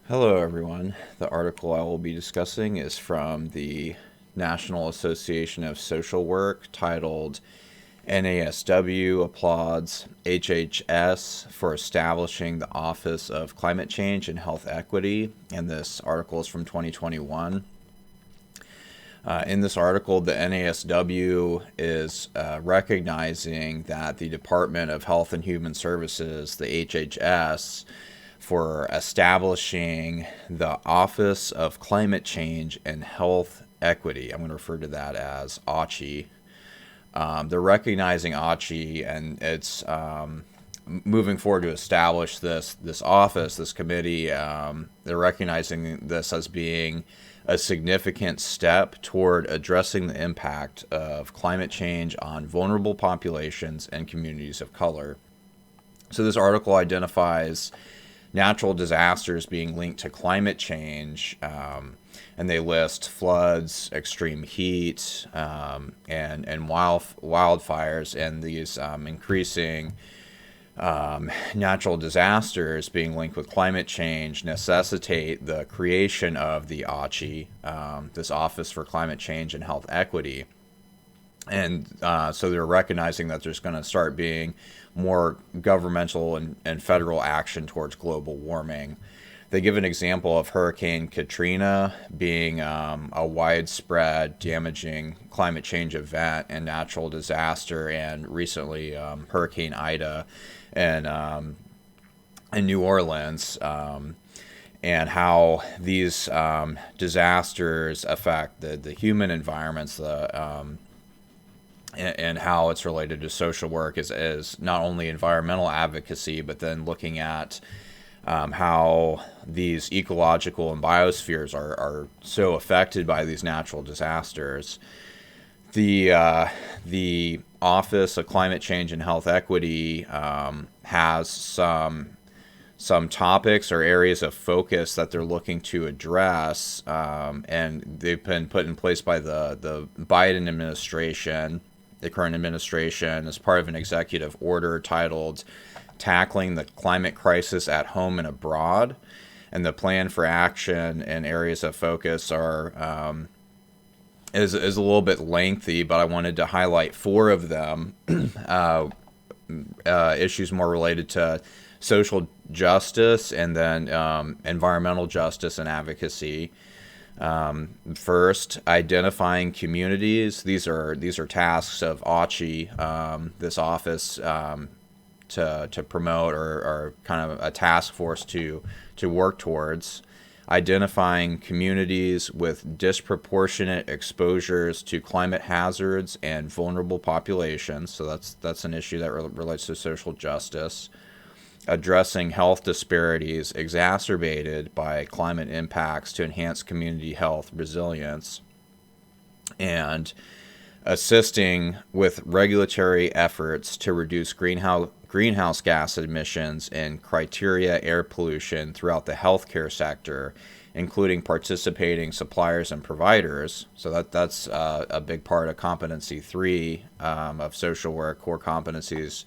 Hello, everyone. The article I will be discussing is from the National Association of Social Work titled NASW Applauds HHS for Establishing the Office of Climate Change and Health Equity. And this article is from 2021. In this article, the NASW is recognizing that the Department of Health and Human Services, the HHS, for establishing the Office of Climate Change and Health Equity. I'm going to refer to that as OCHE. They're recognizing OCHE, and it's moving forward to establish this office, this committee. They're recognizing this as being a significant step toward addressing the impact of climate change on vulnerable populations and communities of color. So this article identifies natural disasters being linked to climate change, and they list floods, extreme heat, and wildfires, and these increasing natural disasters being linked with climate change necessitate the creation of the OCHE, this Office for Climate Change and Health Equity. And so they're recognizing that there's going to start being more governmental and federal action towards global warming. They give an example of Hurricane Katrina being a widespread, damaging climate change event and natural disaster, and recently Hurricane Ida in New Orleans, and how these disasters affect the human environments, and how it's related to social work is not only environmental advocacy, but then looking at how these ecological and biospheres are so affected by these natural disasters. The Office of Climate Change and Health Equity has some topics or areas of focus that they're looking to address, and they've been put in place by the Biden administration, the current administration, as part of an executive order titled Tackling the Climate Crisis at Home and Abroad. And the plan for action and areas of focus is a little bit lengthy, but I wanted to highlight four of them. Issues more related to social justice, and then environmental justice and advocacy. First, identifying communities. These are tasks of OCHE, this office, to promote, or kind of a task force to work towards identifying communities with disproportionate exposures to climate hazards and vulnerable populations. So that's an issue that relates to social justice. Addressing health disparities exacerbated by climate impacts to enhance community health resilience, and assisting with regulatory efforts to reduce greenhouse gas emissions and criteria air pollution throughout the healthcare sector, including participating suppliers and providers. So that's a big part of competency 3 of social work, core competencies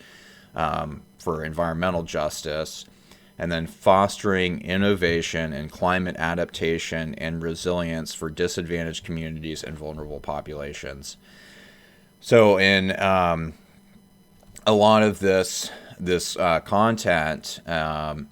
for environmental justice. And then fostering innovation in climate adaptation and resilience for disadvantaged communities and vulnerable populations. So in a lot of this content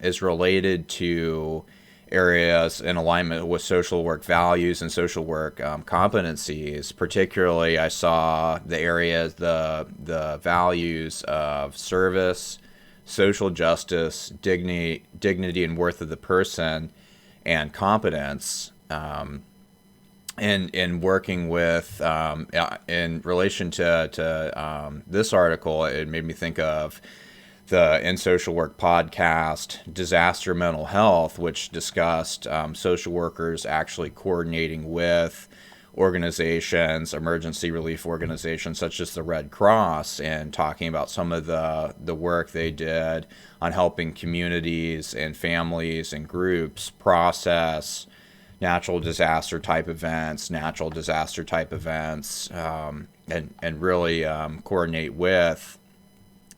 is related to areas in alignment with social work values and social work competencies. Particularly, I saw the areas, the values of service, social justice, dignity and worth of the person, and competence. In working with, in relation to this article, it made me think of the In Social Work podcast, Disaster Mental Health, which discussed social workers actually coordinating with organizations, emergency relief organizations such as the Red Cross, and talking about some of the work they did on helping communities and families and groups process natural disaster type events, and really coordinate with.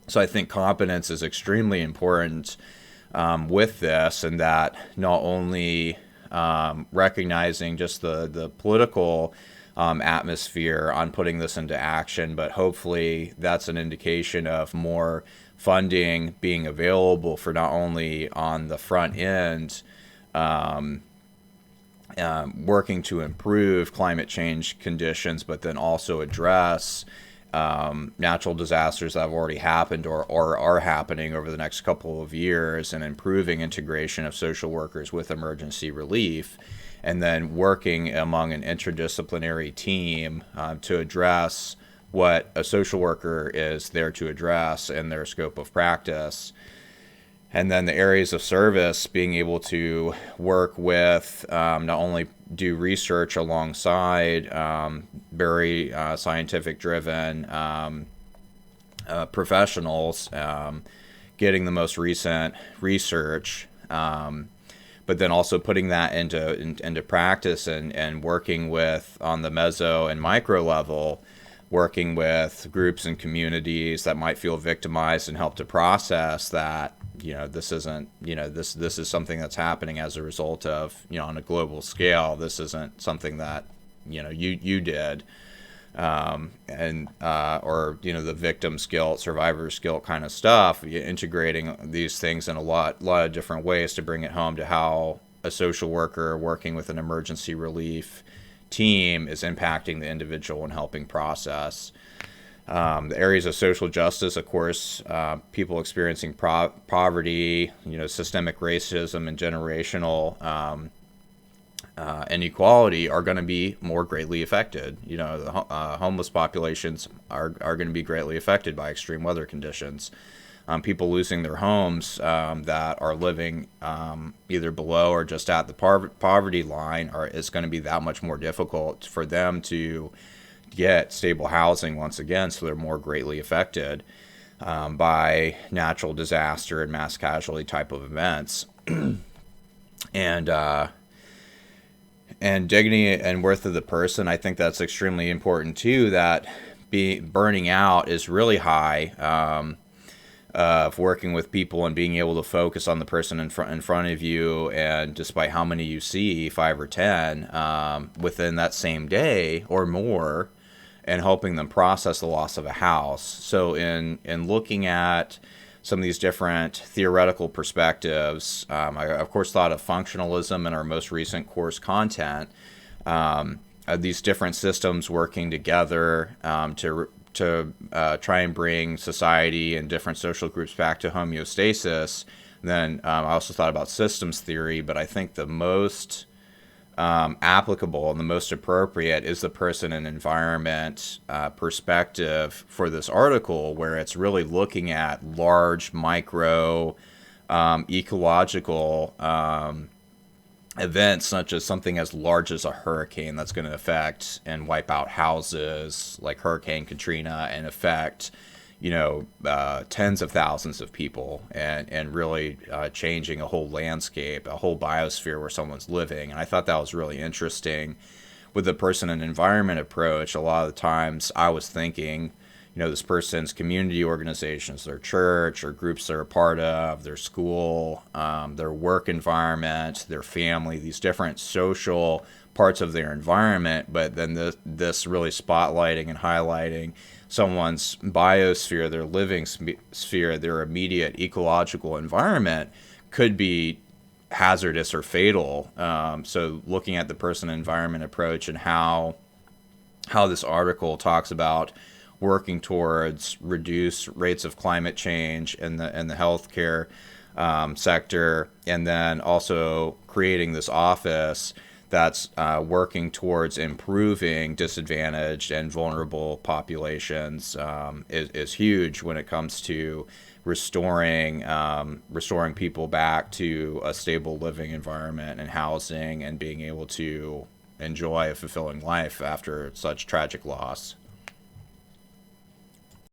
So I think competence is extremely important with this, and that not only recognizing just the political atmosphere on putting this into action, but hopefully that's an indication of more funding being available for not only on the front end working to improve climate change conditions, but then also address natural disasters that have already happened or are happening over the next couple of years, and improving integration of social workers with emergency relief, and then working among an interdisciplinary team to address what a social worker is there to address in their scope of practice. And then the areas of service being able to work with, not only do research alongside very scientific driven professionals, getting the most recent research, but then also putting that into practice, and working with, on the meso and micro level, working with groups and communities that might feel victimized, and help to process that, this isn't, this is something that's happening as a result of, on a global scale. This isn't something that, you did, and or the victim's guilt, survivor's guilt kind of stuff. Integrating these things in a lot of different ways to bring it home to how a social worker working with an emergency relief team is impacting the individual and helping process. The areas of social justice, of course, people experiencing poverty, systemic racism, and generational inequality are going to be more greatly affected. The homeless populations are going to be greatly affected by extreme weather conditions. People losing their homes that are living either below or just at the poverty line is going to be that much more difficult for them to get stable housing once again, so they're more greatly affected by natural disaster and mass casualty type of events. And dignity and worth of the person, I think that's extremely important too, that burning out is really high, of working with people and being able to focus on the person in front of you, and despite how many you see, 5 or 10, within that same day or more, and helping them process the loss of a house. So in looking at some of these different theoretical perspectives, I of course thought of functionalism in our most recent course content, these different systems working together to try and bring society and different social groups back to homeostasis. Then I also thought about systems theory, but I think the most applicable and the most appropriate is the person and environment perspective for this article, where it's really looking at large micro ecological events, such as something as large as a hurricane that's going to affect and wipe out houses, like Hurricane Katrina, and affect tens of thousands of people, and really changing a whole landscape, a whole biosphere where someone's living. And I thought that was really interesting. With the person and environment approach, a lot of the times I was thinking, this person's community organizations, their church or groups they're a part of, their school, their work environment, their family, these different social parts of their environment. But then this really spotlighting and highlighting someone's biosphere, their living sphere, their immediate ecological environment could be hazardous or fatal. So looking at the person environment approach, and how this article talks about working towards reduce rates of climate change in the healthcare sector, and then also creating this office that's working towards improving disadvantaged and vulnerable populations is huge when it comes to restoring people back to a stable living environment and housing, and being able to enjoy a fulfilling life after such tragic loss.